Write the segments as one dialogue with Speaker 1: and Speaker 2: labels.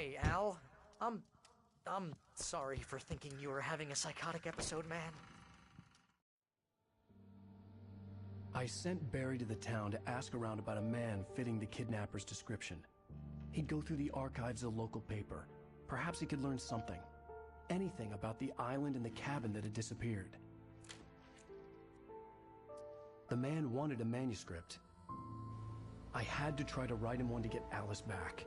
Speaker 1: Hey, Al. I'm sorry for thinking you were having a psychotic episode, man.
Speaker 2: I sent Barry to the town to ask around about a man fitting the kidnapper's description. He'd go through the archives of the local paper. Perhaps he could learn something. Anything about the island and the cabin that had disappeared. The man wanted a manuscript. I had to try to write him one to get Alice back.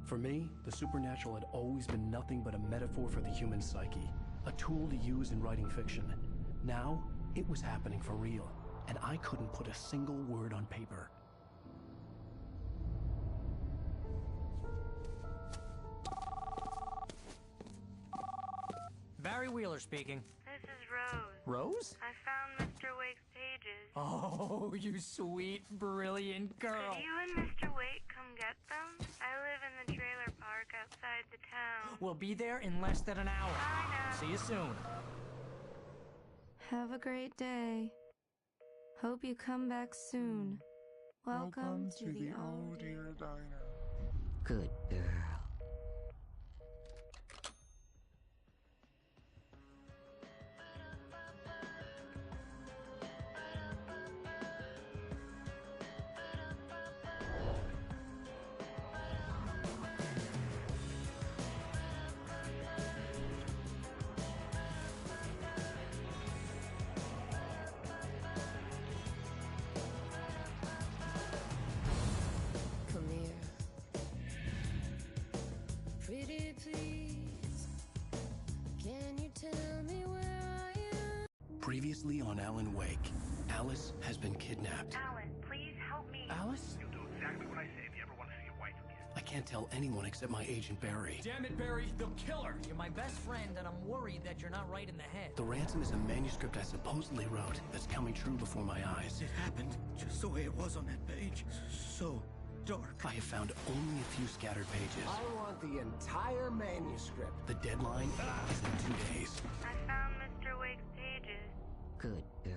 Speaker 2: For me, the supernatural had always been nothing but a metaphor for the human psyche, a tool to use in writing fiction. Now, it was happening for real, and I couldn't put a single word on paper.
Speaker 1: Barry Wheeler speaking.
Speaker 3: This is Rose.
Speaker 1: Rose?
Speaker 3: I found Mr. Wake's pages.
Speaker 1: Oh, you sweet, brilliant girl.
Speaker 3: Could you and Mr. Wake come get them? I live in the trailer park outside the town.
Speaker 1: We'll be there in less than an hour.
Speaker 3: I know.
Speaker 1: See you soon.
Speaker 4: Have a great day. Hope you come back soon. Welcome to the
Speaker 5: Oh Dear Diner.
Speaker 1: Good girl.
Speaker 6: Come here. Pretty please. Can you tell me where I am?
Speaker 2: Previously on Alan Wake, Alice has been kidnapped.
Speaker 3: Alan, please help me.
Speaker 2: Alice?
Speaker 7: You'll do exactly what I say if you ever want to see your wife again.
Speaker 2: I can't tell anyone except my agent Barry.
Speaker 1: Damn it, Barry, they'll kill her. You're my best friend, and I'm worried that you're not right in the head.
Speaker 2: The ransom is a manuscript I supposedly wrote that's coming true before my eyes.
Speaker 8: It happened just the way it was on that page. So dark.
Speaker 2: I have found only a few scattered pages.
Speaker 9: I want the entire manuscript.
Speaker 2: The deadline is in 2 days.
Speaker 3: I found Mr. Wake's pages.
Speaker 1: Good girl.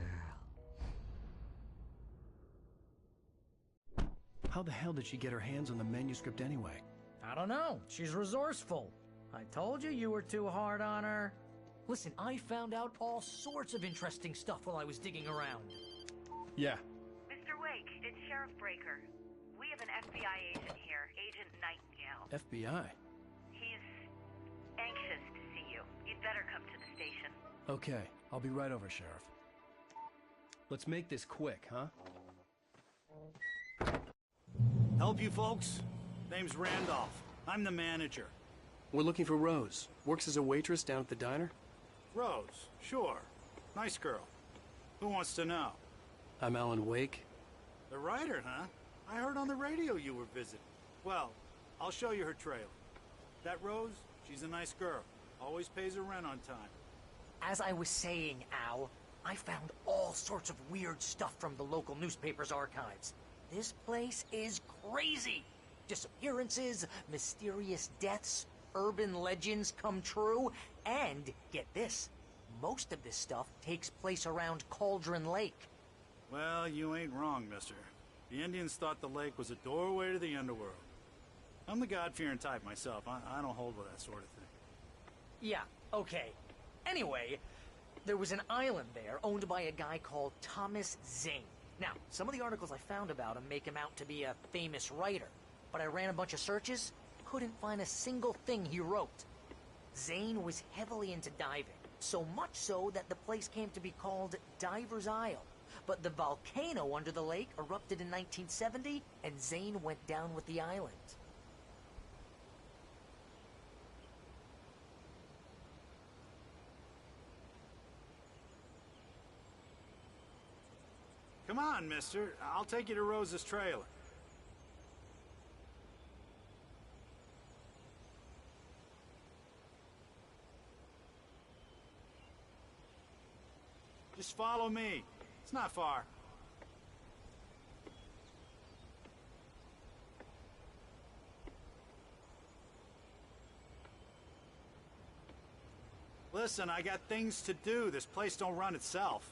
Speaker 2: How the hell did she get her hands on the manuscript anyway?
Speaker 1: I don't know. She's resourceful. I told you you were too hard on her. Listen, I found out all sorts of interesting stuff while I was digging around.
Speaker 2: Yeah.
Speaker 3: Mr. Wake, it's Sheriff Breaker. We have an FBI agent here, Agent Nightingale.
Speaker 2: FBI?
Speaker 3: He's anxious to see you. You'd better come to the station.
Speaker 2: Okay, I'll be right over, Sheriff. Let's make this quick, huh?
Speaker 8: Help you folks? Name's Randolph. I'm the manager.
Speaker 2: We're looking for Rose. Works as a waitress down at the diner.
Speaker 8: Rose, sure. Nice girl. Who wants to know?
Speaker 2: I'm Alan Wake.
Speaker 8: The writer, huh? I heard on the radio you were visiting. Well, I'll show you her trailer. That Rose, she's a nice girl. Always pays her rent on time.
Speaker 1: As I was saying, Al, I found all sorts of weird stuff from the local newspaper's archives. This place is crazy. Disappearances, mysterious deaths, urban legends come true, and get this, most of this stuff takes place around Cauldron Lake.
Speaker 8: Well, you ain't wrong, mister. The Indians thought the lake was a doorway to the underworld. I'm the God-fearing type myself. I don't hold with that sort of thing.
Speaker 1: Yeah, okay. Anyway, there was an island there owned by a guy called Thomas Zane. Now, some of the articles I found about him make him out to be a famous writer, but I ran a bunch of searches, couldn't find a single thing he wrote. Zane was heavily into diving, so much so that the place came to be called Diver's Isle. But the volcano under the lake erupted in 1970, and Zane went down with the island.
Speaker 8: Come on, mister. I'll take you to Rose's trailer. Just follow me. It's not far. Listen, I got things to do. This place don't run itself.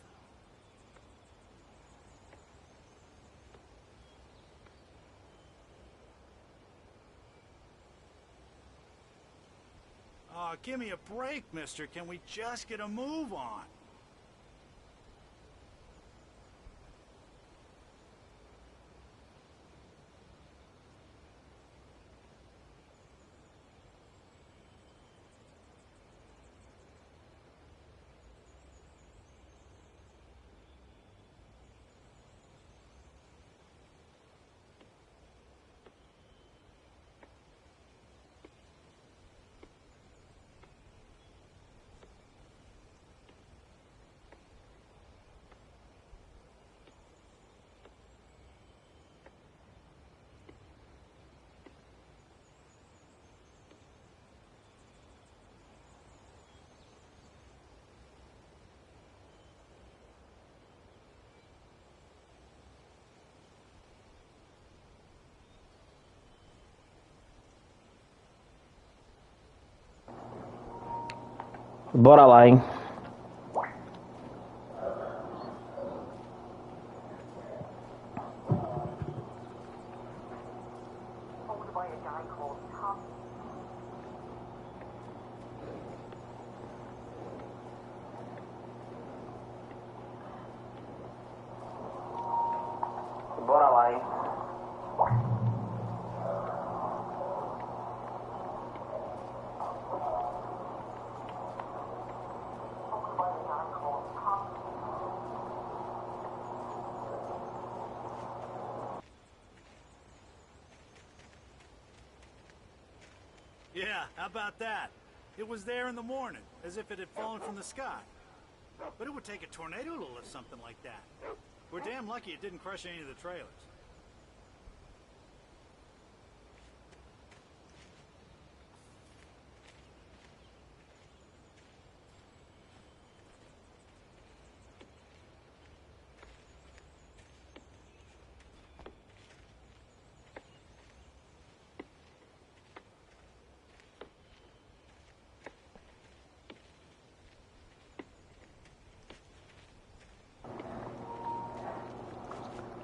Speaker 8: Oh, give me a break, mister. Can we just get a move on?
Speaker 5: Bora lá, hein?
Speaker 1: Owned by a guy called Tom.
Speaker 5: Bora lá, hein?
Speaker 8: Yeah, how about that? It was there in the morning, as if it had fallen from the sky. But it would take a tornado to lift something like that. We're damn lucky it didn't crush any of the trailers.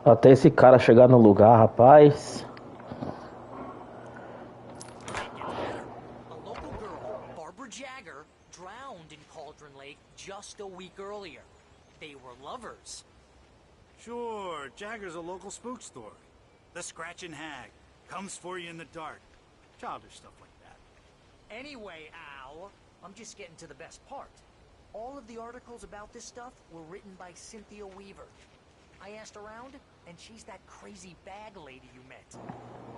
Speaker 5: Até esse cara chegar no lugar, rapaz.
Speaker 1: A local girl, Barbara Jagger, drowned in Cauldron Lake just a week earlier. They were lovers.
Speaker 8: Sure, Jagger's a local spook story. The Scratching Hag comes for you in the dark. Childish stuff like that.
Speaker 1: Anyway, Al, I'm just getting to the best part. All of the articles about this stuff were written by Cynthia Weaver. I asked around, and she's that crazy bag lady you met.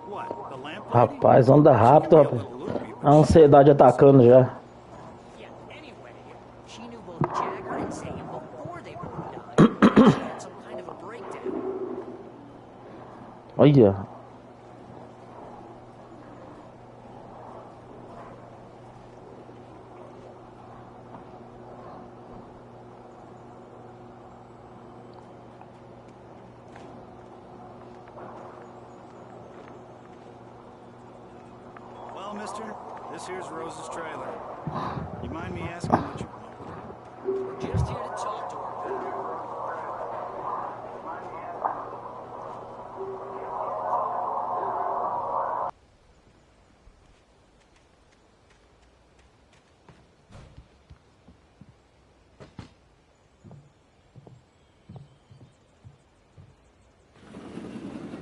Speaker 8: What, the lamp lady?
Speaker 5: Rapaz, anda rápido, rapaz. A ansiedade atacando já.
Speaker 1: Yeah, anyway, she knew both Jagger and Zane before they both died. She had some kind of a breakdown.
Speaker 5: Olha.
Speaker 8: Well, mister, this here's Rose's trailer. You mind me asking what you want?
Speaker 1: We're just here to talk to her, pal.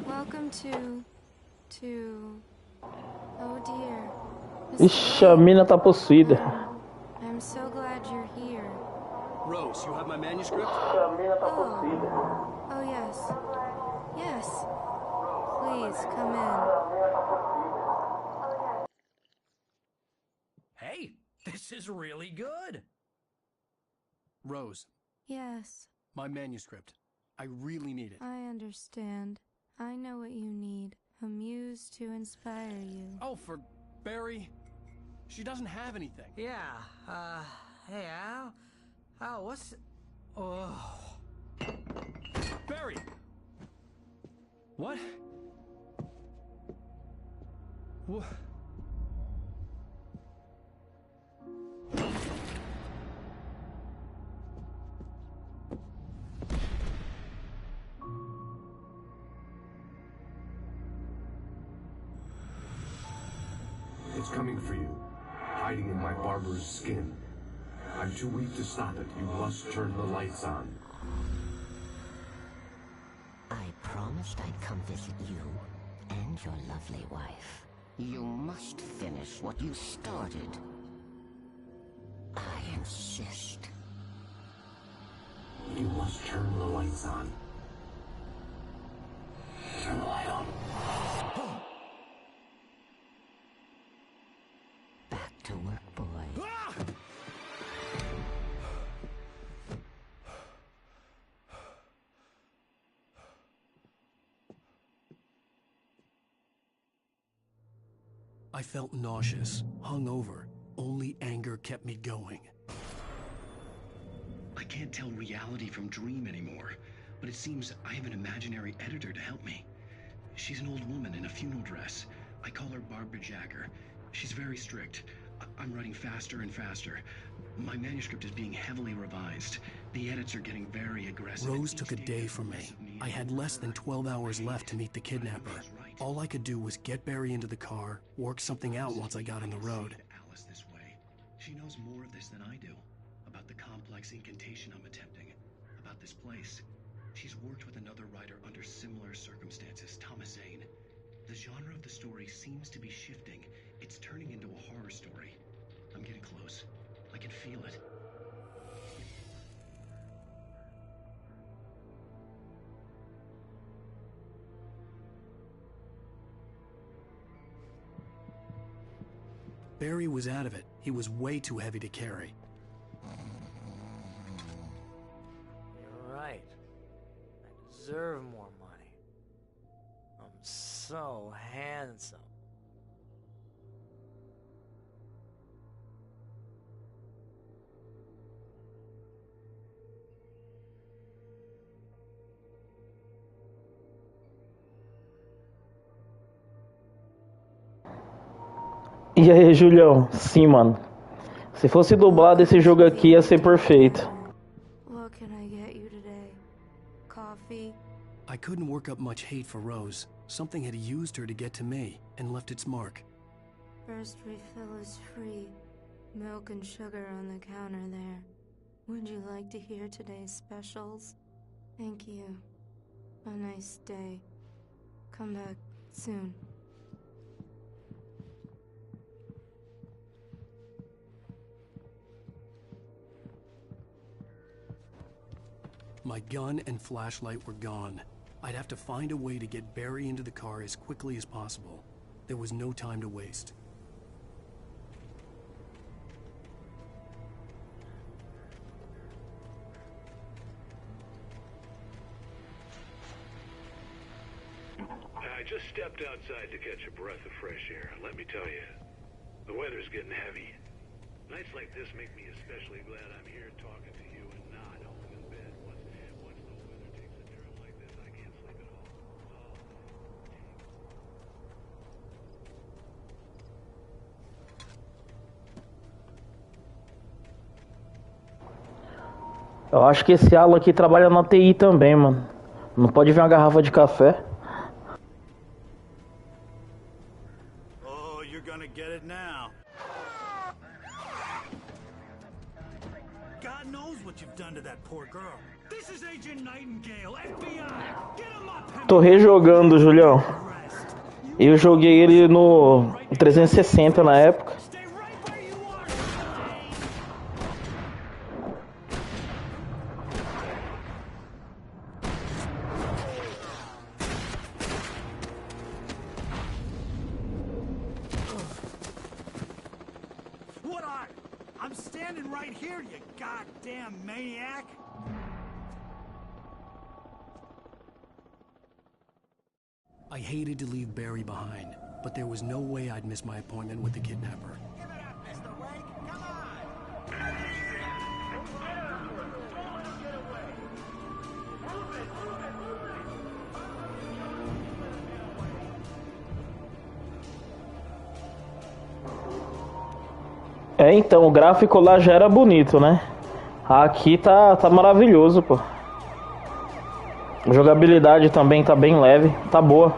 Speaker 4: Welcome to... Oh dear.
Speaker 5: Ixi, a mina tá possuída.
Speaker 4: I'm so glad you're here.
Speaker 2: Rose, you have my manuscript?
Speaker 5: A mina tá possuída.
Speaker 4: Oh yes. Yes. Please, come in.
Speaker 2: Hey, this is really good. Rose,
Speaker 4: Yes,
Speaker 2: my manuscript. I really need it.
Speaker 4: I understand. I know what you need. A muse to inspire you.
Speaker 2: Oh, for Barry? She doesn't have anything.
Speaker 1: Yeah, hey, Al? Al,
Speaker 2: Oh. Barry! What? What?
Speaker 10: It's coming for you, hiding in my barber's skin. I'm too weak to stop it. You must turn the lights on.
Speaker 11: I promised I'd come visit you and your lovely wife. You must finish what you started. I insist.
Speaker 10: You must turn the lights on. Turn the light on.
Speaker 11: Back to work, boy.
Speaker 2: I felt nauseous, hungover. Only anger kept me going.
Speaker 12: I can't tell reality from dream anymore, but it seems I have an imaginary editor to help me. She's an old woman in a funeral dress. I call her Barbara Jagger. She's very strict. I'm writing faster and faster. My manuscript is being heavily revised. The edits are getting very aggressive.
Speaker 2: Rose took a day from me. I had less than 12 hours left to meet the kidnapper. All I could do was get Barry into the car, work something out once I got on the road.
Speaker 12: Alice this way. She knows more of this than I do. About the complex incantation I'm attempting. About this place. She's worked with another writer under similar circumstances, Thomas Zane. The genre of the story seems to be shifting. It's turning into a horror story. I'm getting close. I can feel it.
Speaker 2: Barry was out of it. He was way too heavy to carry.
Speaker 1: You're right. I deserve more money. I'm so handsome.
Speaker 5: E aí, Julião? Sim, mano. Se fosse dublado, esse jogo aqui ia ser perfeito.
Speaker 4: What can I get you today? Coffee?
Speaker 2: I couldn't work up much hate for Rose. Something had used her to get to me and left its mark.
Speaker 4: First refill is free. Milk and sugar on the counter there. Would you like to hear today's specials? Thank you. A nice day. Come back soon.
Speaker 2: My gun and flashlight were gone. I'd have to find a way to get Barry into the car as quickly as possible. There was no time to waste.
Speaker 13: I just stepped outside to catch a breath of fresh air. Let me tell you, the weather's getting heavy. Nights like this make me especially glad I'm here talking to you and not home in bed. Once the weather takes a turn like this, I can't sleep at all.
Speaker 5: Eu acho que esse Alan aqui trabalha na TI também, mano. Não pode ver uma garrafa de café?
Speaker 8: Oh, you're gonna get it now. God knows what you've done to that poor girl. This is Agent Nightingale, FBI. Get him up.
Speaker 5: Tô rejogando, Julião. Eu joguei ele no 360 na época.
Speaker 8: I'm standing right here, you goddamn maniac!
Speaker 2: I hated to leave Barry behind, but there was no way I'd miss my appointment with the kidnapper.
Speaker 9: Give it up, Mr. Wake. Come on.
Speaker 5: É, então, o gráfico lá já era bonito, né? Aqui tá maravilhoso, pô. A jogabilidade também tá bem leve, tá boa.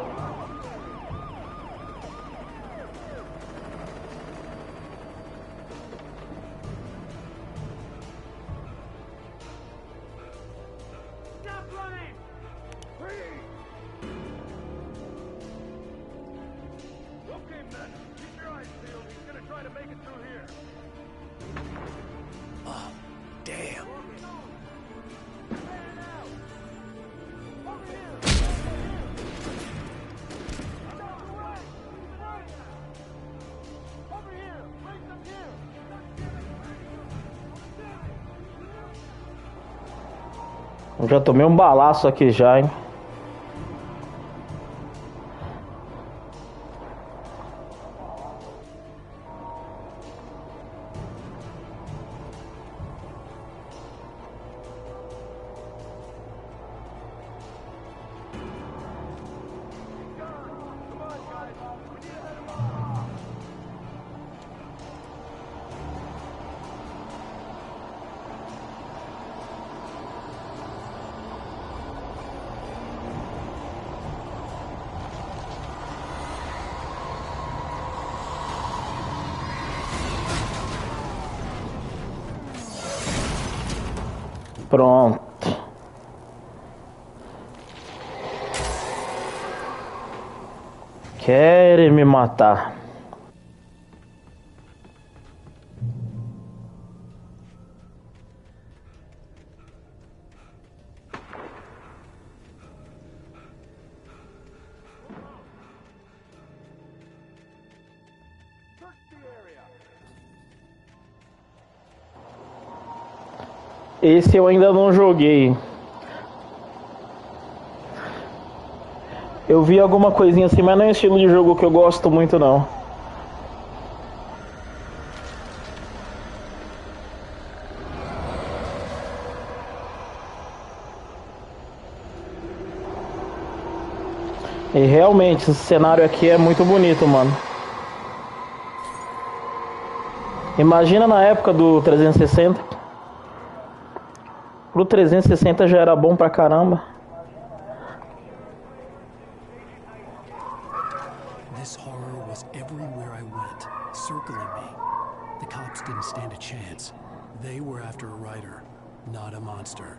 Speaker 5: Eu já tomei um balaço aqui já, hein? Pronto. Querem me matar. Esse eu ainda não joguei. Eu vi alguma coisinha assim, mas não é um estilo de jogo que eu gosto muito não. E realmente, esse cenário aqui é muito bonito, mano. Imagina na época do 360. Pro 360 já era bom pra caramba.
Speaker 2: This horror was everywhere I went, circling me. The cops didn't stand a chance. They were after a writer, not a monster.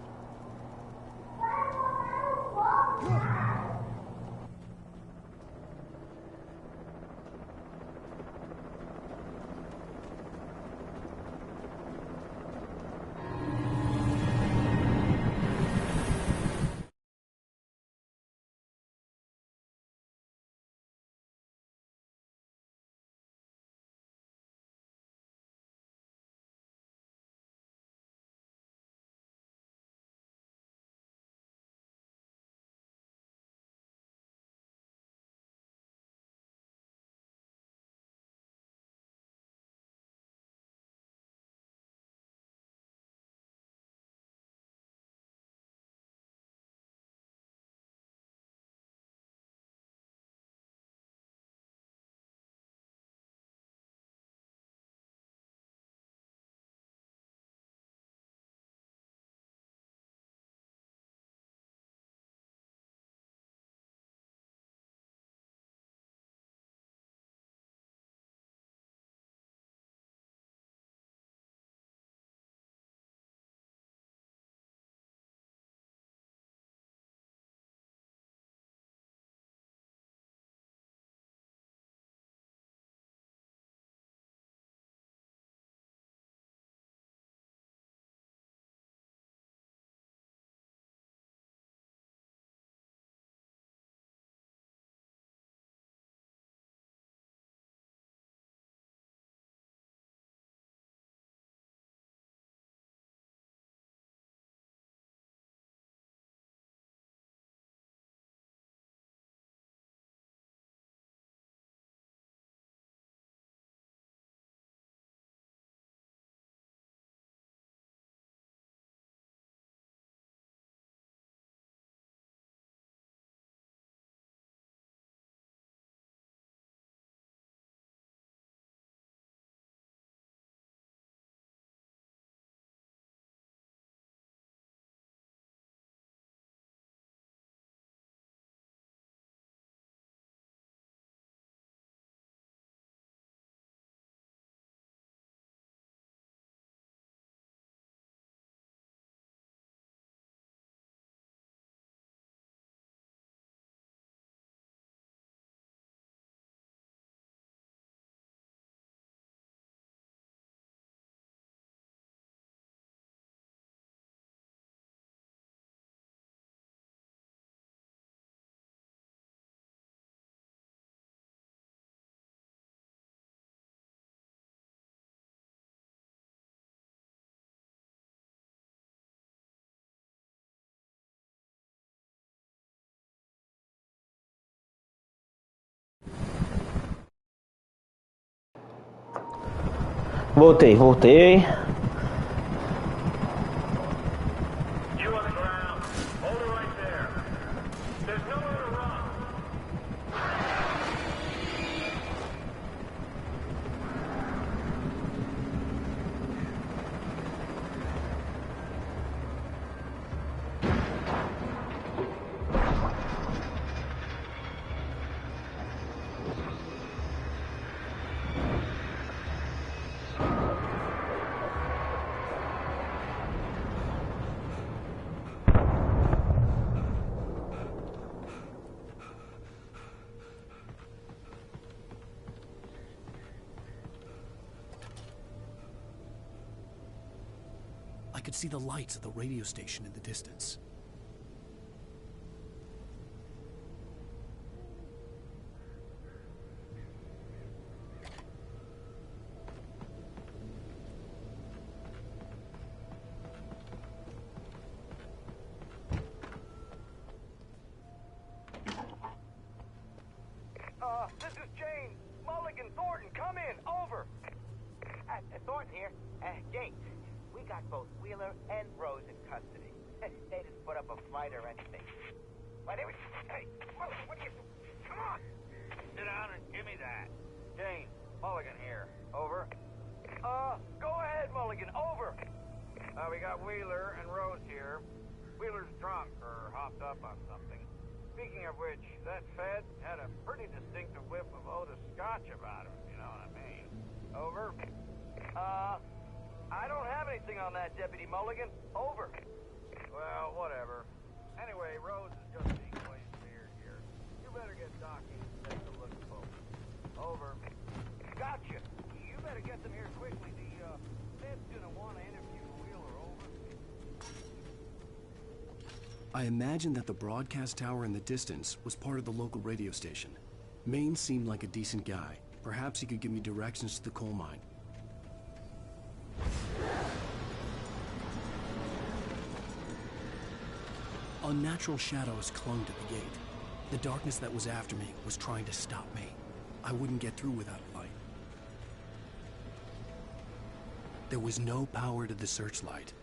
Speaker 5: Voltei.
Speaker 2: I could see the lights of the radio station in the distance.
Speaker 14: This is Jane. Mulligan, Thornton, come in. Over.
Speaker 15: Thornton here. Jane, we got both Wheeler and Rose in custody. They didn't put up a fight or anything. Why, they were... Hey, what are you... Come on!
Speaker 14: Sit down and give me that. Jane, Mulligan here. Over. Go ahead, Mulligan. Over. We got Wheeler and Rose here. Wheeler's drunk or hopped up on something. Speaking of which, that Fed had a pretty distinctive whiff of Otis Scotch about him, you know what I mean. Over. I don't have anything on that, Deputy Mulligan. Over. Well, whatever. Anyway, Rose is just being way weird here. You better get Docky and take a look at both. Over. Gotcha. You better get them here quickly. The Fed's gonna want to interview Wheeler. Over.
Speaker 2: I imagined that the broadcast tower in the distance was part of the local radio station. Maine seemed like a decent guy. Perhaps he could give me directions to the coal mine. Unnatural shadows clung to the gate. The darkness that was after me was trying to stop me. I wouldn't get through without a light. There was no power to the searchlight.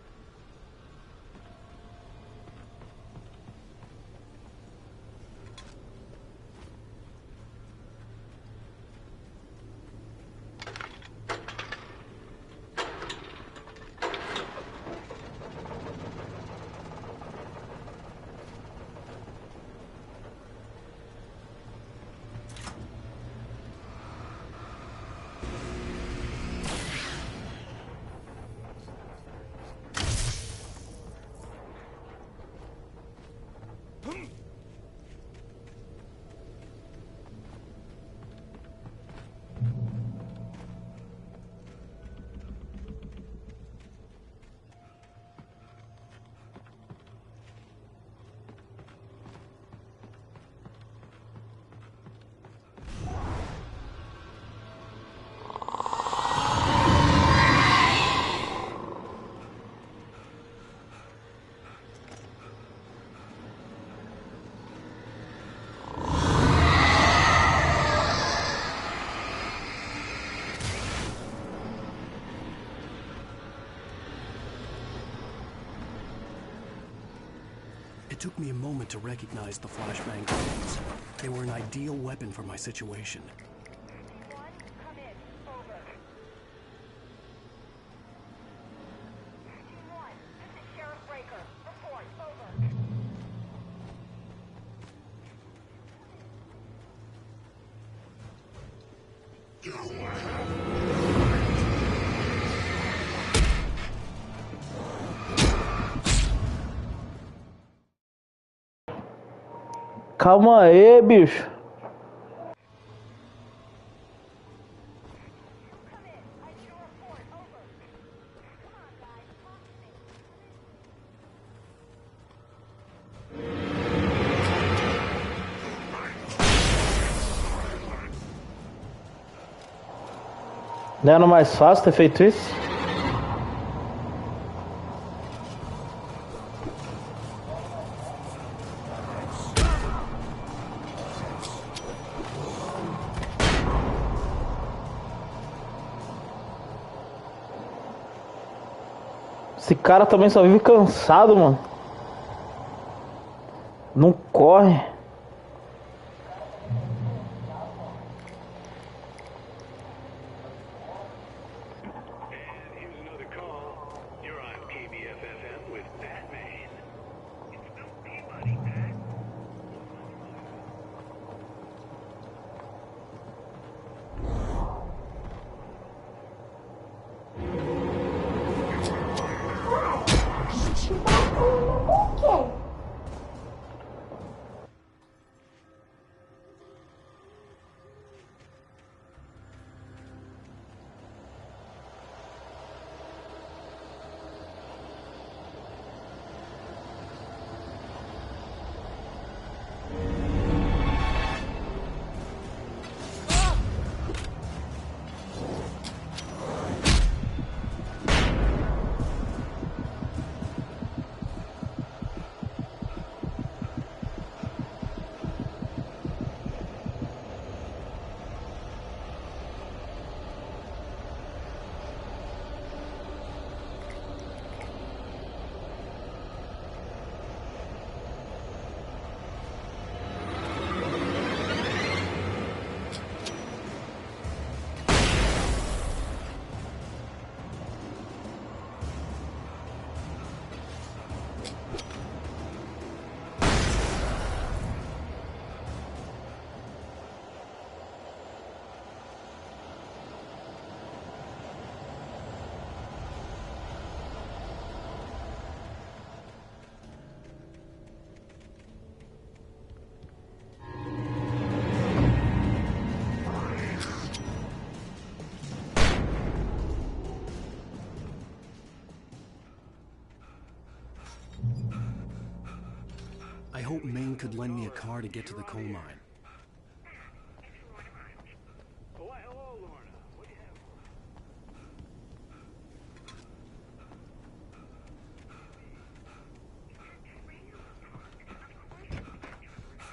Speaker 2: It took me a moment to recognize the flashbang grenades. They were an ideal weapon for my situation.
Speaker 5: Calma aí, bicho. Não era mais fácil ter feito isso? Esse cara também só vive cansado, mano. Não corre.
Speaker 2: I hope Maine could lend me a car to get to the coal mine.
Speaker 13: Why, hello, Lorna. What do you have for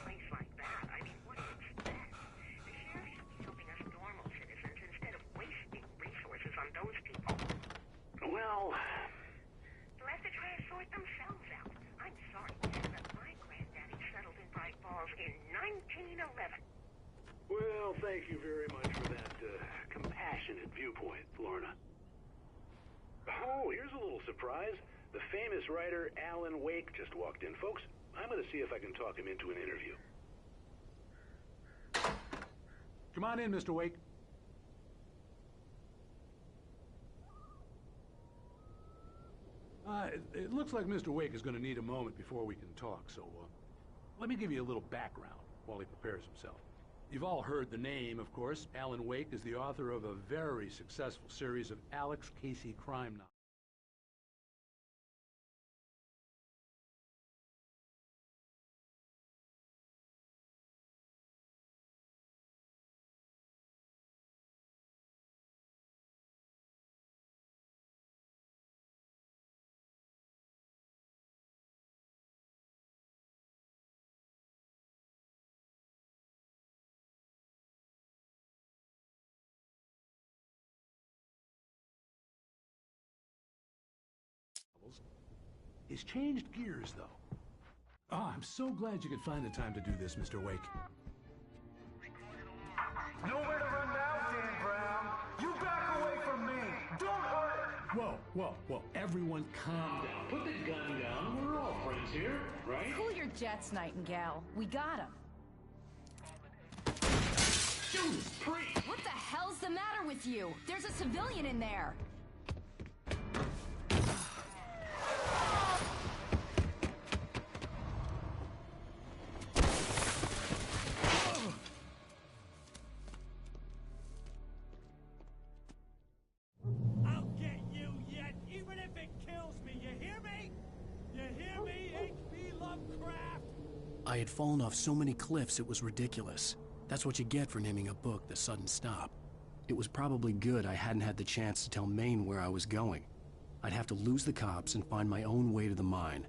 Speaker 3: Place like that. I mean, what do you expect? The sheriff should be helping us normal citizens instead of wasting resources on those people.
Speaker 13: Well,
Speaker 3: Let the trash sort themselves out. I'm sorry, but my granddaddy settled in Bright Falls in 1911.
Speaker 13: well, thank you very much for that compassionate viewpoint, Lorna. Oh, here's a little surprise. The famous writer Alan Wake just walked in. Folks, I'm going to see if I can talk him into an interview.
Speaker 16: Come on in, Mr. Wake. It looks like Mr. Wake is going to need a moment before we can talk, so let me give you a little background while he prepares himself. You've all heard the name, of course. Alan Wake is the author of a very successful series of Alex Casey crime novels. It's changed gears, though. Oh, I'm so glad you could find the time to do this, Mr. Wake.
Speaker 17: Nowhere to run now, Dan Brown. You back away from me. Don't hurt it.
Speaker 16: Whoa. Everyone calm down. Put the gun down. We're all friends here, right?
Speaker 18: Cool your jets, Nightingale. We got him.
Speaker 16: Judas Priest!
Speaker 18: What the hell's the matter with you? There's a civilian in there.
Speaker 17: I'll get you yet, even if it kills me. You hear me? You hear me, H.P. Lovecraft?
Speaker 2: I had fallen off so many cliffs it was ridiculous. That's what you get for naming a book The Sudden Stop. It was probably good I hadn't had the chance to tell Maine where I was going. I'd have to lose the cops and find my own way to the mine.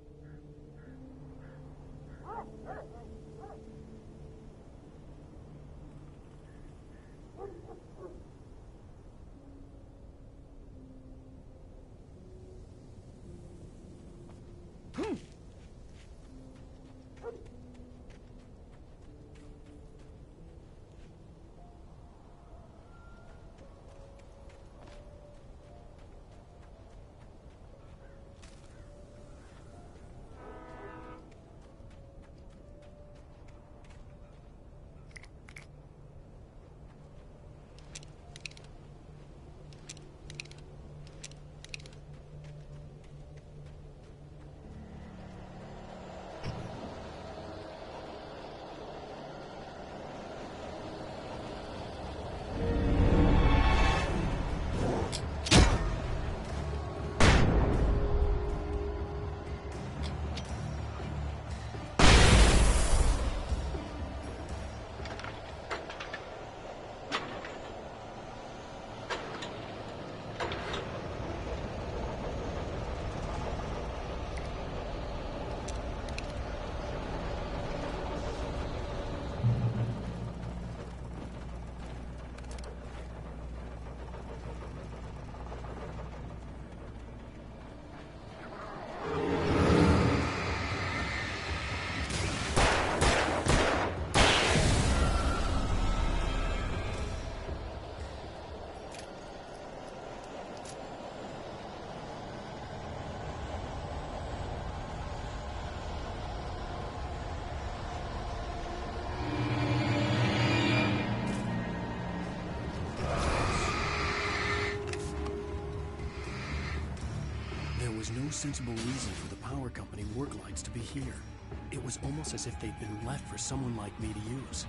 Speaker 2: There was no sensible reason for the power company work lights to be here. It was almost as if they'd been left for someone like me to use.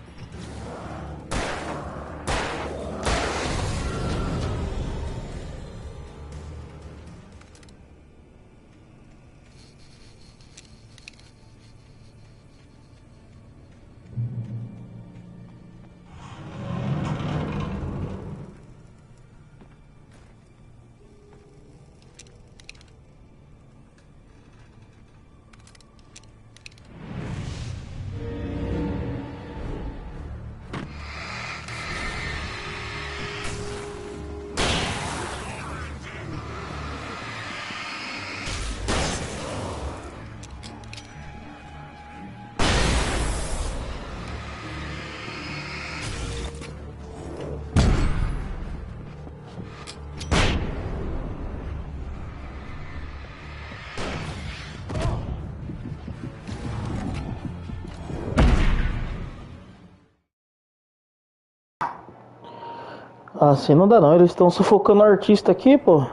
Speaker 5: Assim não dá não, eles estão sufocando o artista aqui, pô.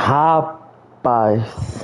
Speaker 5: Rapaz.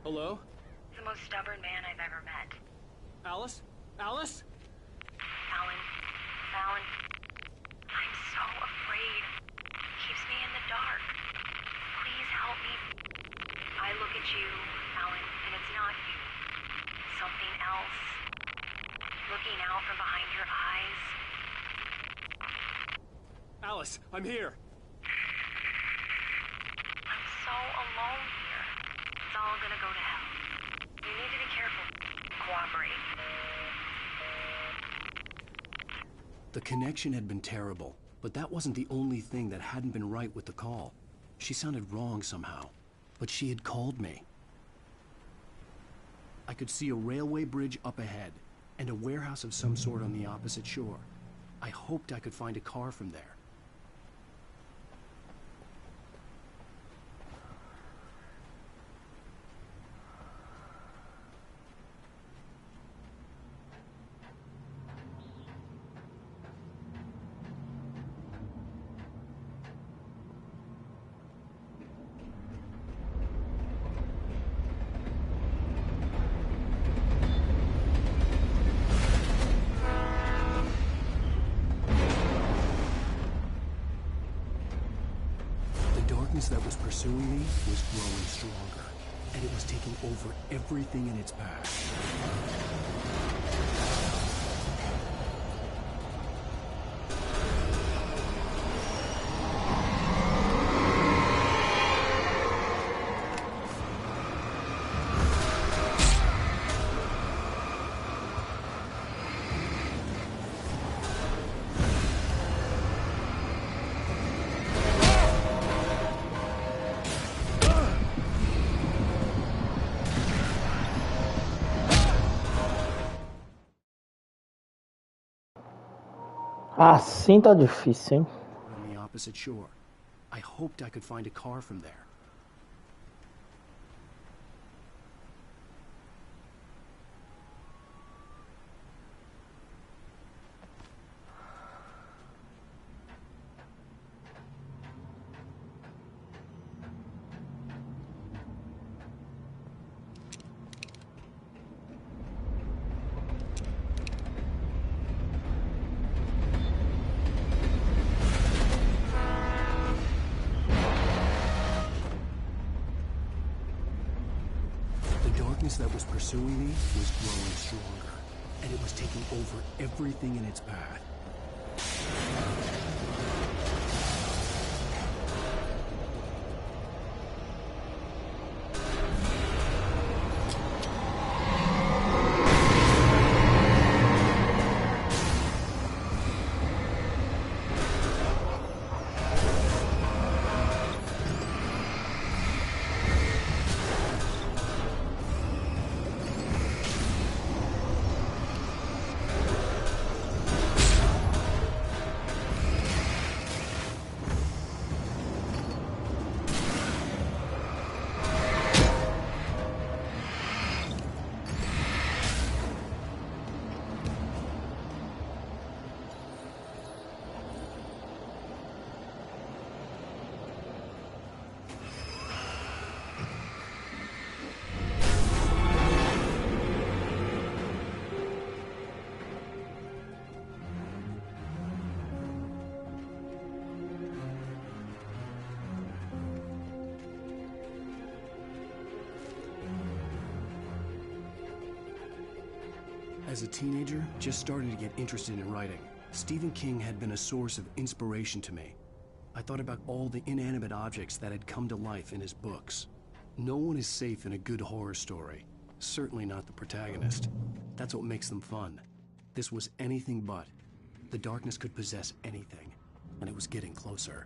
Speaker 2: Hello?
Speaker 19: The most stubborn man I've ever met.
Speaker 2: Alice? Alice?
Speaker 19: Alan. Alan. I'm so afraid. Keeps me in the dark. Please help me. I look at you, Alan, and it's not you. Something else. Looking out from behind your eyes.
Speaker 2: Alice, I'm here.
Speaker 19: I'm so alone here. It's all gonna go to hell. You need to be careful. Cooperate.
Speaker 2: The connection had been terrible, but that wasn't the only thing that hadn't been right with the call. She sounded wrong somehow, but she had called me. I could see a railway bridge up ahead, and a warehouse of some sort on the opposite shore. I hoped I could find a car from there. That was pursuing me was growing stronger, and it was taking over everything in its path.
Speaker 5: Assim tá difícil, hein?
Speaker 2: On the opposite shore. I hoped I could find a car from there. That was pursuing me was growing stronger, and it was taking over everything in its path. As a teenager, just starting to get interested in writing, Stephen King had been a source of inspiration to me. I thought about all the inanimate objects that had come to life in his books. No one is safe in a good horror story. Certainly not the protagonist. That's what makes them fun. This was anything but. The darkness could possess anything, and it was getting closer.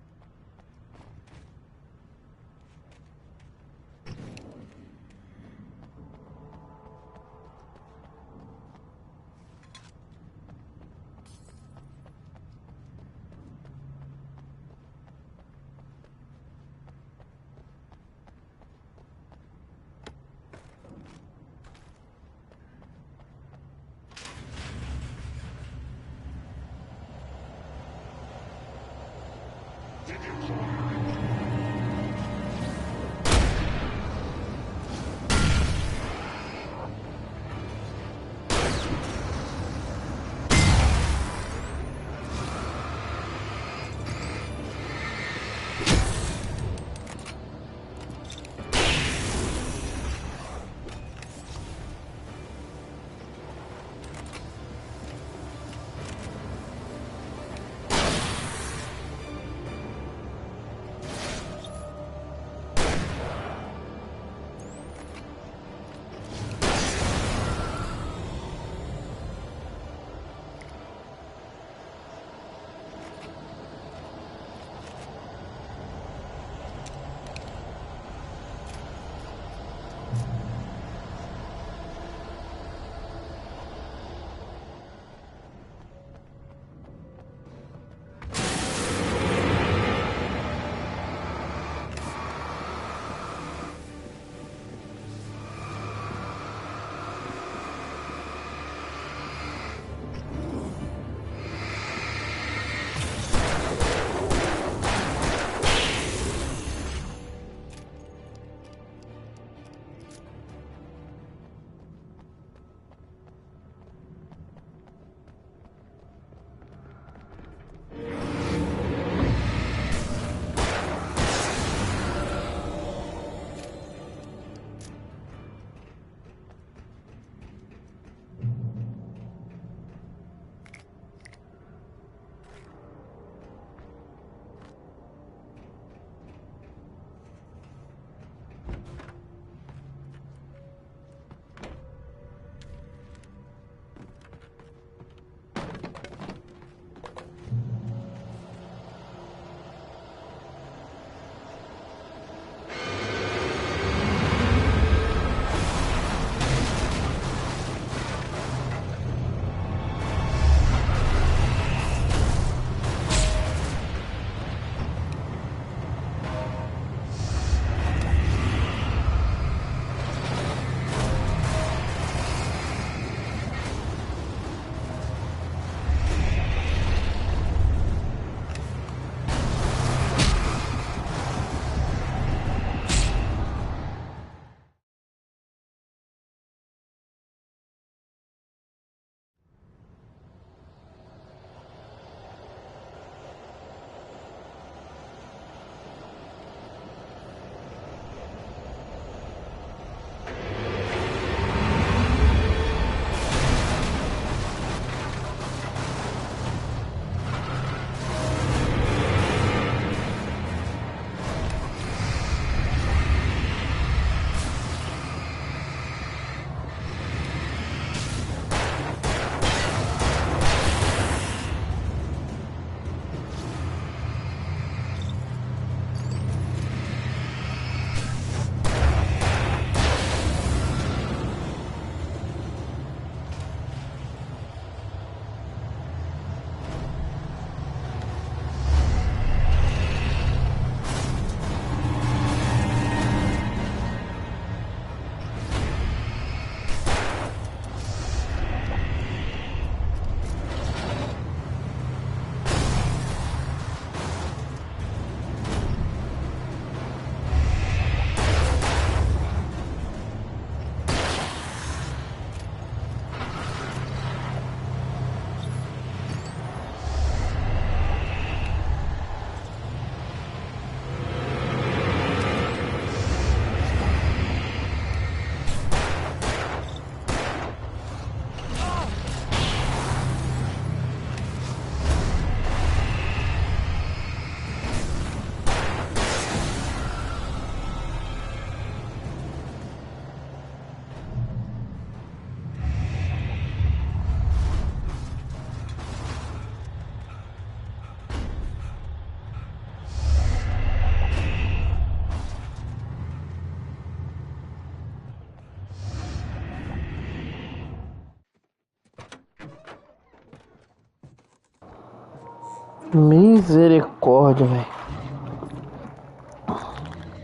Speaker 5: Misericórdia, velho.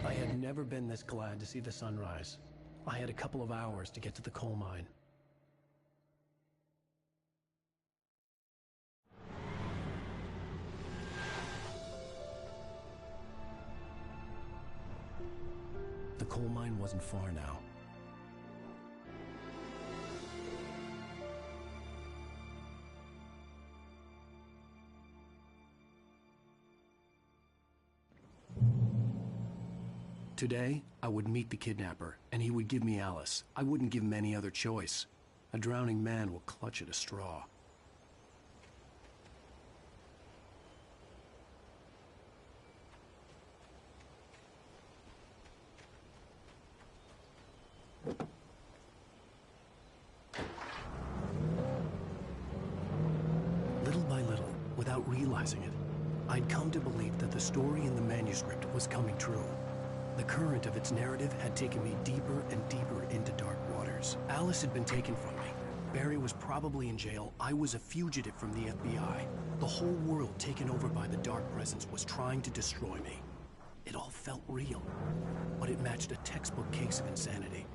Speaker 2: I had never been this glad to see the sunrise. I had a couple of hours to get to the coal mine. The coal mine wasn't far now. Today, I would meet the kidnapper, and he would give me Alice. I wouldn't give him any other choice. A drowning man will clutch at a straw. Little by little, without realizing it, I'd come to believe that the story in the manuscript was coming true. The current of its narrative had taken me deeper and deeper into dark waters. Alice had been taken from me. Barry was probably in jail. I was a fugitive from the FBI. The whole world taken over by the Dark Presence was trying to destroy me. It all felt real, but it matched a textbook case of insanity.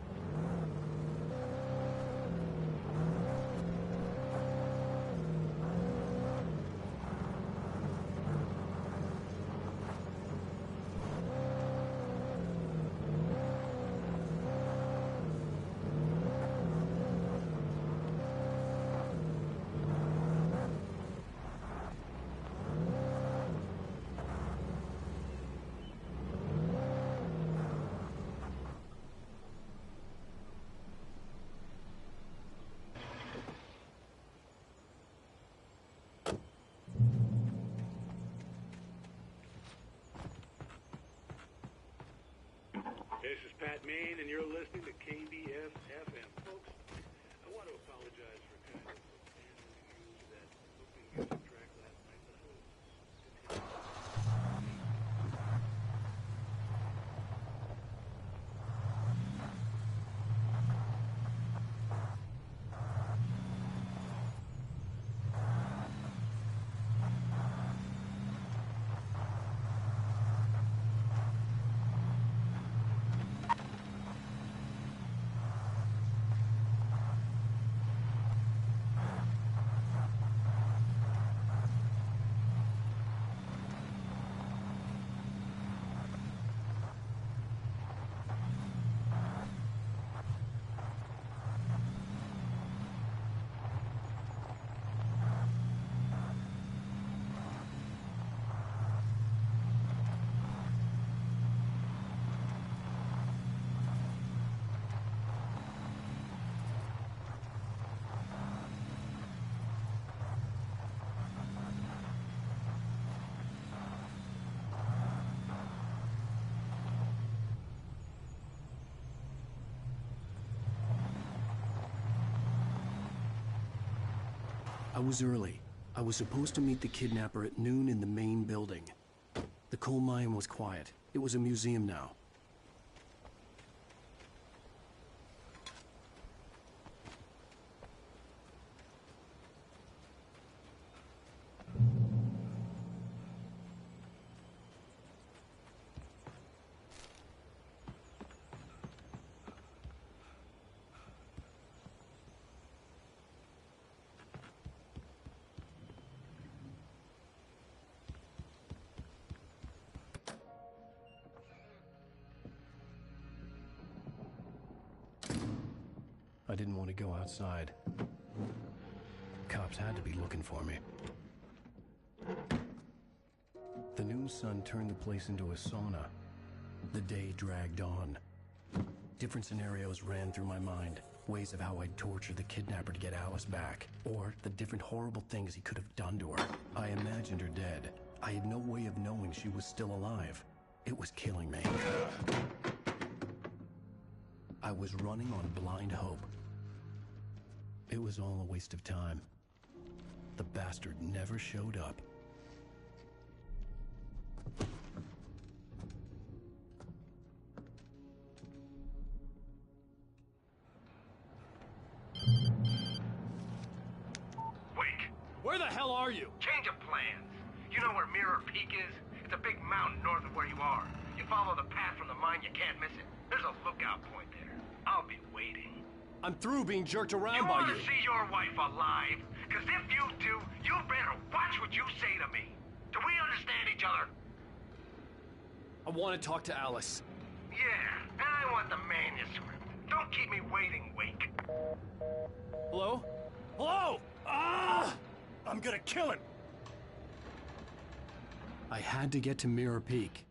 Speaker 13: This is Pat Main, and you're listening to KBS FM. Folks, I want to apologize for kind of abandoning you to that looping music track last night, but I was
Speaker 2: I was early. I was supposed to meet the kidnapper at noon in the main building. The coal mine was quiet. It was a museum now. I didn't want to go outside. Cops had to be looking for me. The noon sun turned the place into a sauna. The day dragged on. Different scenarios ran through my mind. Ways of how I'd torture the kidnapper to get Alice back. Or the different horrible things he could have done to her. I imagined her dead. I had no way of knowing she was still alive. It was killing me. I was running on blind hope. It was all a waste of time. The bastard never showed up.
Speaker 8: Where the hell are you?
Speaker 15: Change of plans.
Speaker 9: You know where Mirror Peak is? It's a big mountain north of where you are. You follow the path from the mine, you can't miss it. There's a lookout point there. I'll be waiting.
Speaker 2: I'm through being jerked around
Speaker 9: You
Speaker 2: by
Speaker 9: want
Speaker 2: you.
Speaker 9: to see your wife alive? Because if you do, you better watch what you say to me. Do we understand each other?
Speaker 2: I want to talk to Alice.
Speaker 9: Yeah, and I want the manuscript. Don't keep me waiting, Wake.
Speaker 2: Hello? Hello? Ah! I'm gonna kill him! I had to get to Mirror Peak.